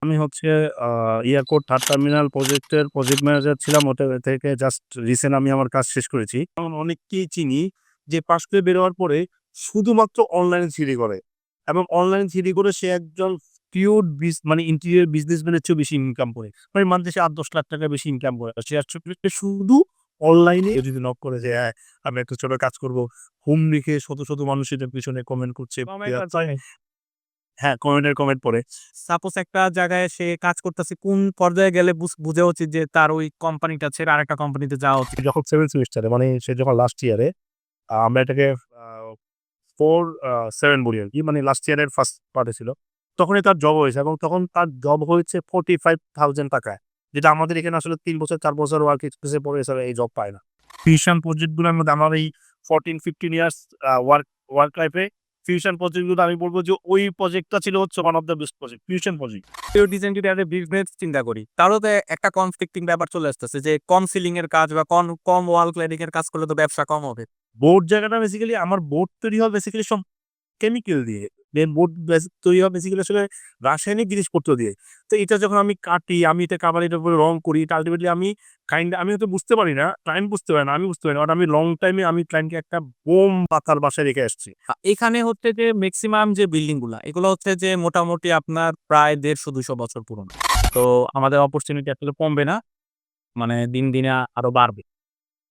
আমি হচ্ছে আ airport 3rd terminal প্রজেক্টের প্রজেক্ট ম্যানেজার ছিলাম। ওটা থেকে জাস্ট রিসেন্ট আমি আমার কাজ শেষ করেছি। এমন অনেককেই চিনি যে পাশ করে বের হওয়ার পরে শুধুমাত্র অনলাইনে থ্রিডি করে এবং অনলাইন থ্রিডি করে সে একজন পিওর মানে ইন্টেরিয়র বিজনেসম্যানের চেয়েও বেশি ইনকাম করে। মানে মান্থলি সে ৮-১০ লাখ টাকা বেশি ইনকাম করে। সে আসলে শুধু অনলাইনে যদি নক করে যে, "হ্যাঁ, আমি একটা ছোট কাজ করব।" হুম লিখে শত, শত মানুষ এটার পেছনে কমেন্ট করছে। হ্যাঁ, কমেন্ট পড়ে। সাপোজ একটা জায়গায় সে কাজ করতেছে, কোন পর্যায়ে গেলে বুঝা উচিত যে তার ওই কোম্পানিটা ছেড়ে আরেকটা কোম্পানিতে যাওয়া উচিত? যখন 7th সেমিস্টারে মানে সে যখন লাস্ট ইয়ারে আমরা এটাকে আ 4 7 বলি আরকি। মানে লাস্ট ইয়ারের ফার্স্ট পার্টে ছিল। তখনই তার জব হয়েছে এবং তখন তার জব হয়েছে ৳45,000 য়। যেটা আমাদের এখানে আসলে ৩ বছর ৪ বছর ওয়ার্ক এক্সপেরিয়েন্স এর পরে এছাড়া এই জব পায় না। ফিউশন প্রজেক্ট গুলোর মধ্যে আমার এই 14-15 ইয়ার্স ওয়ার্ক লাইফ এ ফিউশন প্রজেক্ট গুলো আমি বলব যে ওই প্রজেক্টটা ছিল হচ্ছে one of the best project. Fusion project. Interior design যদি একটা বিজনেস চিন্তা করি, তাহলেও তো একটা কনফ্লিক্টিং ব্যাপার চলে আসতেছে যে কম সিলিং এর কাজ বা কম ওয়াল ক্ল্যাডিং এর কাজ করলে তো ব্যবসা কম হবে। বোর্ড জায়গাটা বেসিক্যালি আমার বোর্ড তৈরি হয় বেসিক্যালি সব কেমিক্যাল দিয়ে। বোর্ড তৈরি হয় বেসিক্যালি আসলে রাসায়নিক জিনিসপত্র দিয়ে। তো এটা যখন আমি কাটি, আমি এটা আবার এটার উপরে রং করি। এটা আল্টিমেটলি আমি হয়তো বুঝতে পারি না, ক্লায়েন্ট বুঝতে পারে না, আমি বুঝতে পারি না। বাট আমি লং টাইমে আমি ক্লায়েন্টকে একটা বোম পাতার বাসায় রেখে আসছি। এখানে হচ্ছে যে মেক্সিমাম যে বিল্ডিং গুলা, এগুলো হচ্ছে যে মোটামুটি আপনার প্রায় ১৫০-২০০ বছর পুরনো। তো আমাদের অপরচুনিটি আসলে কমবে না। মানে দিন, দিনে আরো বাড়বে।